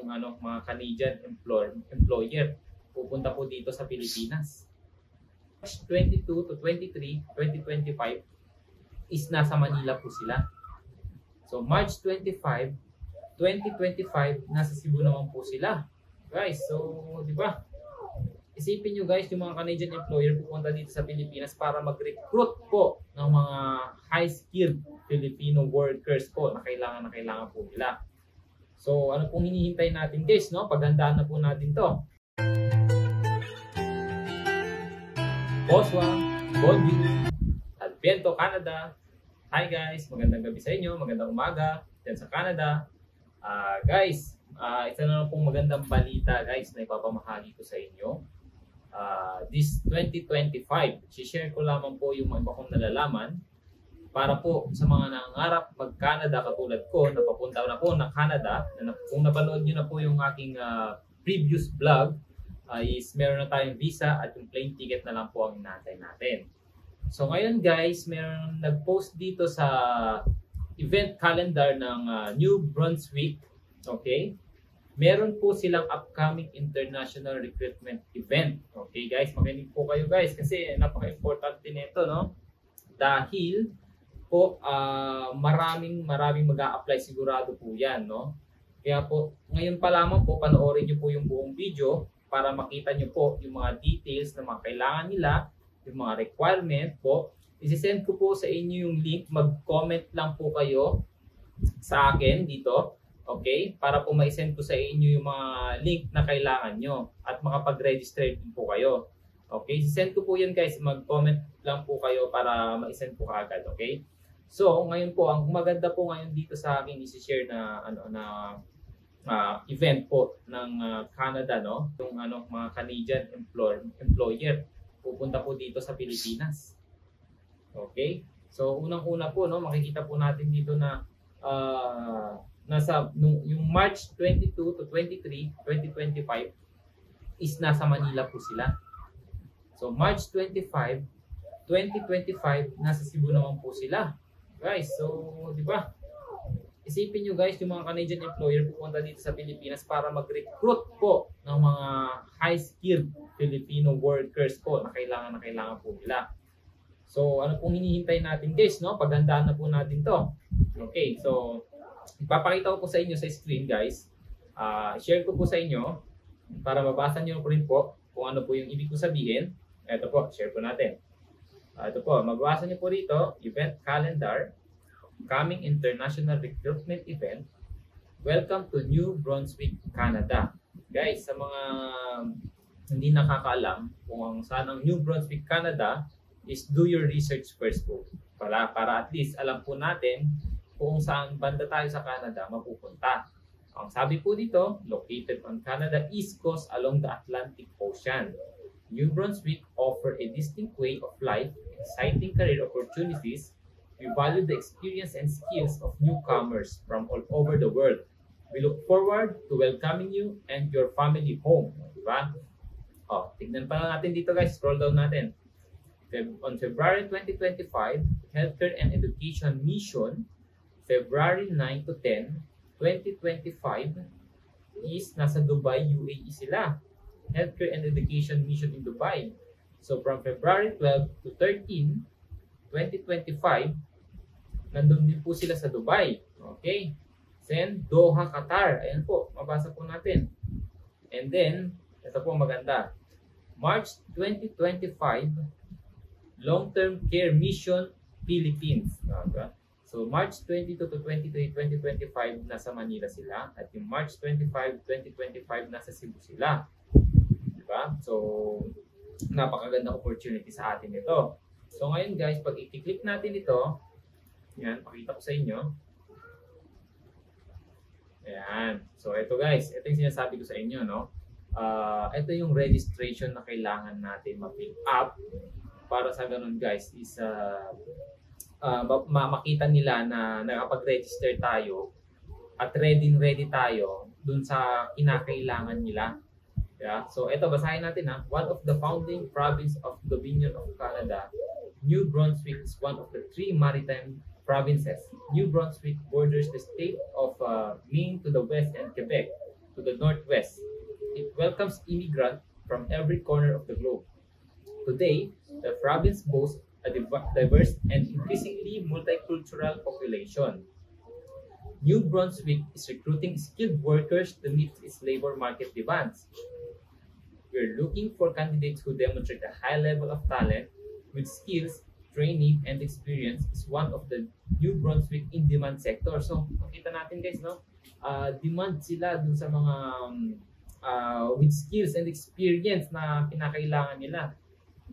yung mga Canadian employer pupunta po dito sa Pilipinas. March 22 to 23, 2025 is nasa Manila po sila. So March 25, 2025 nasa Cebu naman po sila. Guys, so di ba? Isipin nyo guys, yung mga Canadian employer pupunta dito sa Pilipinas para mag-recruit po ng mga high-skilled Filipino workers po na kailangan po nila. So ano pong hinihintay natin guys, no? Paghandaan na po natin to. Bonsoir, bonjour, Advento Canada. Hi guys, magandang gabi sa inyo, magandang umaga dyan sa Canada. Guys, isa na lang pong magandang balita guys na ipapamahagi ko sa inyo. This 2025, share ko lamang po yung mga iba kong nalalaman para po sa mga nangangarap mag-Canada katulad ko, napapunta na po ng Canada. Kung napanood nyo na po yung aking previous vlog, is meron na tayong visa at yung plane ticket na lang po ang inaantay natin. So ngayon guys, meron nag-post dito sa event calendar ng New Brunswick, okay? Meron po silang upcoming international recruitment event. Okay guys, makinig po kayo guys kasi napaka-importante nito, no? Dahil po maraming mag-a-apply sigurado po 'yan, no? Kaya po ngayon pa lamang po panoorin niyo po yung buong video para makita niyo po yung mga details na mga kailangan nila, yung mga requirement po. I-send ko po sa inyo yung link, mag-comment lang po kayo sa akin dito. Okay? Para po ma-send ko sa inyo yung mga link na kailangan nyo at makapag-register din po kayo. Okay? I-send ko po yan guys. Mag-comment lang po kayo para ma-send po agad. Okay? So, ngayon po, ang maganda po ngayon dito sa akin isi-share na event po ng Canada, no? Yung mga Canadian employer pupunta po dito sa Pilipinas. Okay? So, unang-una po, no, makikita po natin dito na yung March 22 to 23, 2025 is nasa Manila po sila. So March 25, 2025 nasa Cebu naman po sila. Guys, so di ba? Isipin nyo guys, yung mga Canadian employer pupunta dito sa Pilipinas para mag-recruit po ng mga high-skilled Filipino workers po na kailangan po nila. So ano pong hinihintay natin guys, no? Paghandaan na po natin to. Okay, so ipapakita ko po sa inyo sa screen guys. Share ko po sa inyo para mabasa nyo po rin po kung ano po yung ibig ko sabihin. Ito po, share po natin. Ito po, magbasa nyo po rito, event calendar, coming international recruitment event. Welcome to New Brunswick, Canada. Guys, sa mga hindi nakakaalam kung saan ang New Brunswick, Canada, is do your research first po. Para at least alam po natin kung saan banda tayo sa Canada mapupunta. Ang sabi po dito, located on Canada East Coast along the Atlantic Ocean. New Brunswick offer a distinct way of life, exciting career opportunities. We value the experience and skills of newcomers from all over the world. We look forward to welcoming you and your family home. Diba? Tignan pa lang natin dito guys, scroll down natin. On February 2025, Healthcare and Education Mission, February 9 to 10, 2025 is nasa Dubai, UAE sila. Healthcare and Education Mission in Dubai. So from February 12 to 13, 2025, nandun din po sila sa Dubai. Okay? Then Doha, Qatar. Ayan po, mabasa po natin. And then, ito po maganda. March 2025, Long-Term Care Mission, Philippines. Okay? So March 22 to 23, 2025 nasa Manila sila at yung March 25, 2025 nasa Cebu sila. Diba? So napakagandang opportunity sa atin ito. So ngayon guys, pag i-click natin ito, yan, pakita ko sa inyo. Ayan. So ito guys, ito yung sinasabi ko sa inyo, no? Ito yung registration na kailangan natin ma-fill up para sa ganun guys is makita nila na nakapag-register tayo at ready tayo dun sa kinakailangan nila. Yeah? So ito, basahin natin ha. One of the founding province of the Dominion of Canada, New Brunswick is one of the 3 maritime provinces. New Brunswick borders the state of Maine to the west and Quebec to the Northwest. It welcomes immigrants from every corner of the globe. Today, the province boasts a diverse and increasingly multicultural population. New Brunswick is recruiting skilled workers to meet its labor market demands. We're looking for candidates who demonstrate a high level of talent with skills, training, and experience is one of the New Brunswick in-demand sector. So, makita natin guys, no? Demand sila dun sa mga with skills and experience na kinakailangan nila.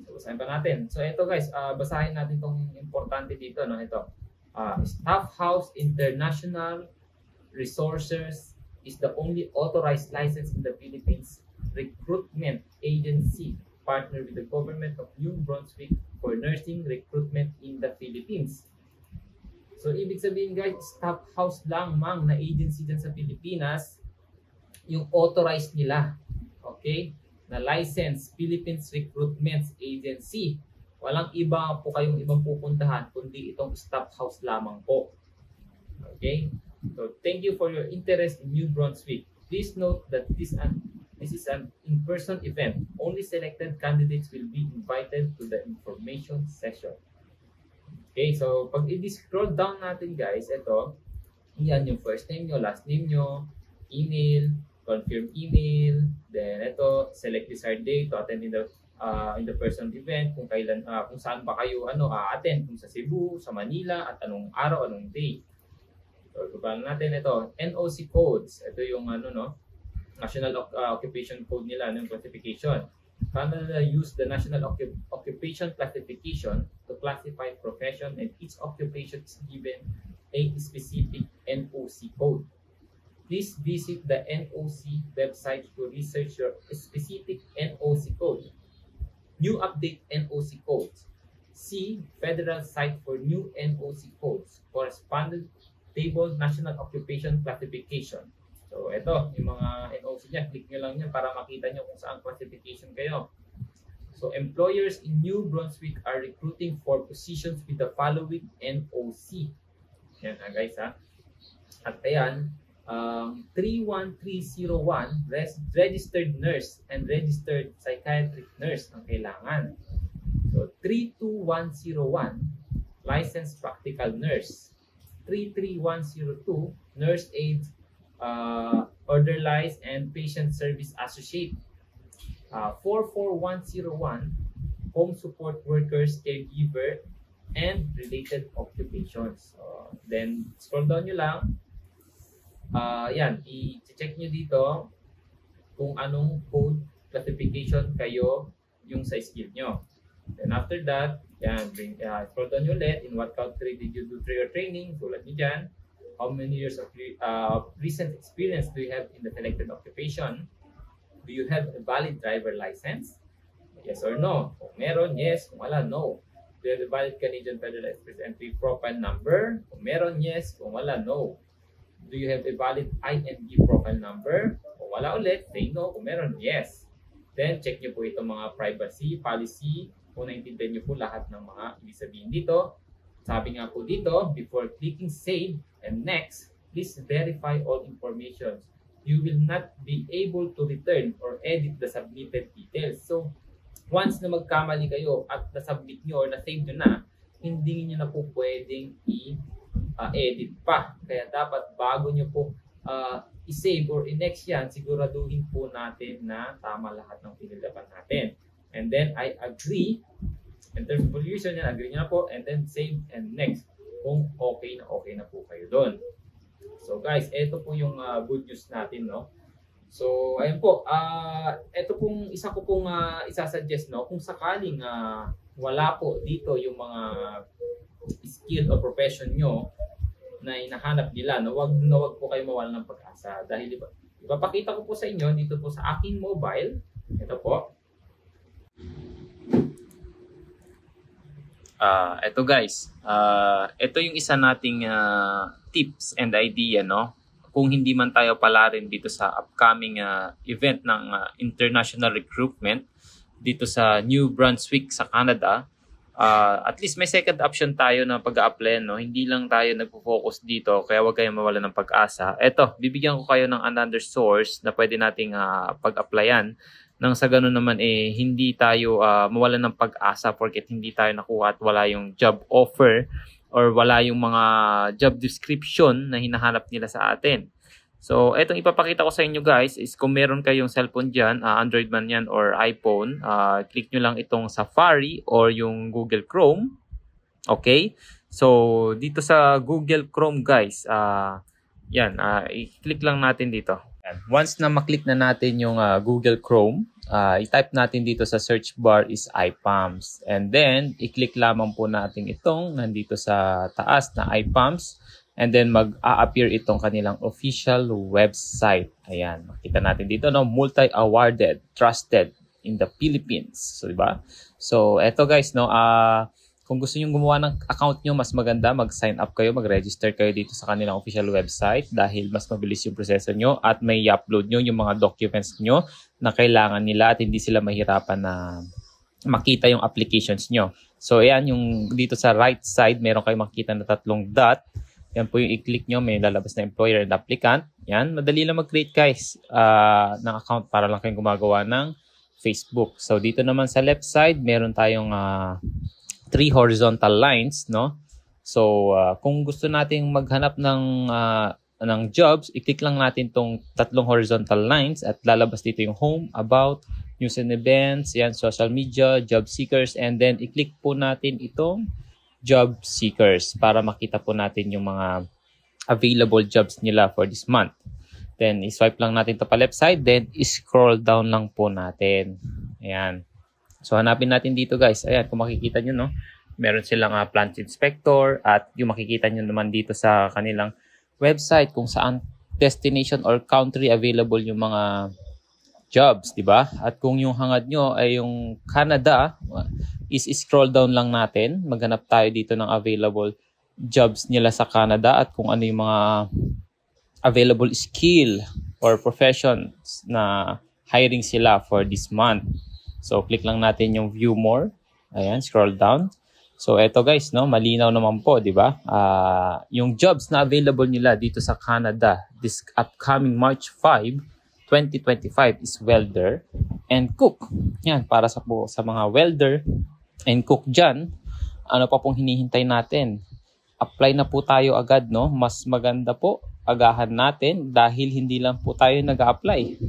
So, basahin pa natin. So, ito guys, basahin natin itong importante dito, no? Ito. Staff House International Resources is the only authorized license in the Philippines recruitment agency partner with the government of New Brunswick for nursing recruitment in the Philippines. So, ibig sabihin guys, staff house lang mang na agency dyan sa Pilipinas yung authorized nila. Okay? Na license, Philippines Recruitment Agency. Walang iba po kayong ibang pupuntahan kundi itong staff house lamang po. Okay? So, thank you for your interest in New Brunswick. Please note that this is an in-person event. Only selected candidates will be invited to the information session. Okay, so pag i-scroll down natin guys, ito, yan yung first name nyo, last name nyo, email, confirm email, then ito, select desired date to attend in the person event, kung kailan, kung saan ba kayo attend, kung sa Cebu, sa Manila, at anong araw, anong day. So, ibabalan natin ito, NOC codes. Ito yung National Occupation Code nila, yung classification. Canada use the National Occupation Classification to classify profession, and each occupation is given a specific NOC code. Please visit the NOC website to research your specific NOC code. New update NOC codes. See federal site for new NOC codes. Correspondent table National Occupation Classification. So, ito, yung mga NOC niya. Click nyo lang yan para makita nyo kung saan classification kayo. So, employers in New Brunswick are recruiting for positions with the following NOC. Yan guys ha. At ayan, 31301, registered nurse and registered psychiatric nurse ang kailangan. So, 32101, licensed practical nurse. 33102, nurse aide, orderlies and patient service associate. 44101, home support workers, caregiver, and related occupations. So, then, scroll down nyo lang. Yan, i-check nyo dito kung anong code classification kayo yung sa skill nyo. Then after that, yan, scroll down nyo ulit. In what country did you do your training? Sulat nyo dyan. How many years of recent experience do you have in the selected occupation? Do you have a valid driver license? Yes or no? Kung meron, yes. Kung wala, no. Do you have a valid Canadian Federal Express Entry profile number? Kung meron, yes. Kung wala, no. Do you have a valid IND profile number? Kung wala ulit, say no. Kung meron, yes. Then, check nyo po itong mga privacy, policy. Kung naintindihan nyo po lahat ng mga ibig sabihin dito. Sabi nga po dito, before clicking save and next, please verify all information. You will not be able to return or edit the submitted details. So, once na magkamali kayo at na-submit nyo or na-save nyo na, hindi nyo na po pwedeng edit pa. Kaya dapat bago nyo po i-save or i-next yan, siguraduhin po natin na tama lahat ng pinilaban natin. And then I agree. In terms of pollution yan, agree nyo na po. And then save and next. Kung okay na po kayo doon. So guys, ito po yung good news natin, no? So ayun po, ito pong isa ko pong isasuggest, no? Kung sakaling wala po dito yung mga skill o profession nyo na hinahanap nila, no, wag po kayo mawalan ng pag-asa dahil ipapakita ko po sa inyo dito po sa aking mobile. Ito po. Ito guys, ito yung isa nating tips and idea, no? Kung hindi man tayo pala rin dito sa upcoming event ng international recruitment dito sa New Brunswick sa Canada, at least may second option tayo na pag-a-apply, no? Hindi lang tayo nagpo-focus dito, kaya huwag kayong mawala ng pag-asa. Eto, bibigyan ko kayo ng another source na pwede nating pag-applyan nang sa ganun naman hindi tayo mawala ng pag-asa porket hindi tayo nakuha at wala yung job offer or wala yung mga job description na hinahanap nila sa atin. So, etong ipapakita ko sa inyo guys is kung meron kayong cellphone dyan, Android man yan or iPhone, click nyo lang itong Safari or yung Google Chrome. Okay? So, dito sa Google Chrome guys, i-click lang natin dito. Once na maklik na natin yung Google Chrome, i-type natin dito sa search bar is iPalms. And then, i-click lamang po natin itong nandito sa taas na iPalms. And then mag-a-appear itong kanilang official website. Ayan, makita natin dito, no? Multi-awarded, trusted in the Philippines. So, diba? So, eto guys, no? Kung gusto nyo gumawa ng account nyo, mas maganda, mag-sign up kayo, mag-register kayo dito sa kanilang official website dahil mas mabilis yung proseso nyo at may upload nyo yung mga documents nyo na kailangan nila at hindi sila mahirapan na makita yung applications nyo. So, ayan, yung dito sa right side, meron kayong makikita na 3 dot. Yan po yung i-click nyo, may lalabas na employer and applicant. Yan, madali lang mag-create guys ng account para lang kayong gumagawa ng Facebook. So dito naman sa left side, meron tayong 3 horizontal lines, no? So kung gusto nating maghanap ng jobs, i-click lang natin tong 3 horizontal lines at lalabas dito yung home, about, news and events, yan, social media, job seekers, and then i-click po natin itong job seekers para makita po natin yung mga available jobs nila for this month. Then, iswipe lang natin ito pa left side. Then, scroll down lang po natin. Ayan. So, hanapin natin dito guys. Ayan, kung makikita nyo, no? Meron silang plant inspector at yung makikita nyo naman dito sa kanilang website kung saan destination or country available yung mga jobs, di ba? At kung yung hangad nyo ay yung Canada, is scroll down lang natin. Maghanap tayo dito ng available jobs nila sa Canada at kung ano yung mga available skill or professions na hiring sila for this month. So, click lang natin yung view more. Ayan, scroll down. So, eto guys, no, malinaw naman po, di ba? Yung jobs na available nila dito sa Canada this upcoming March 5, 2025 is welder and cook. Yan, para sa mga welder and cook dyan, ano pa pong hinihintay natin? Apply na po tayo agad, no? Mas maganda po, agahan natin dahil hindi lang po tayo nag-a-apply.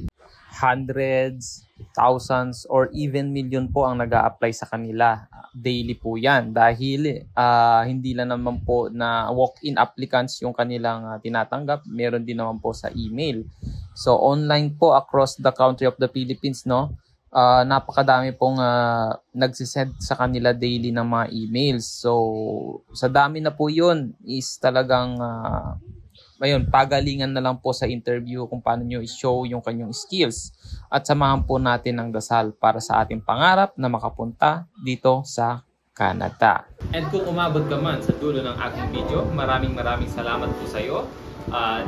Hundreds, thousands, or even million po ang nag-a-apply sa kanila. Daily po yan dahil hindi lang naman po na walk-in applicants yung kanilang tinatanggap. Meron din naman po sa email. So, online po across the country of the Philippines, no? Napakadami pong nagsisend sa kanila daily ng mga emails. So, sa dami na po yun is talagang pagalingan na lang po sa interview kung paano nyo i-show yung kanyang skills. At samahan po natin ang dasal para sa ating pangarap na makapunta dito sa Canada. And kung umabot ka man sa dulo ng aking video, maraming salamat po sa iyo.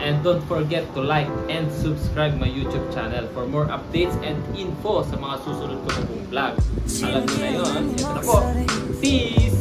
And don't forget to like and subscribe my YouTube channel for more updates and info sa mga susunod ko na pong vlog. Alam nyo na yun. Ito na po. Peace!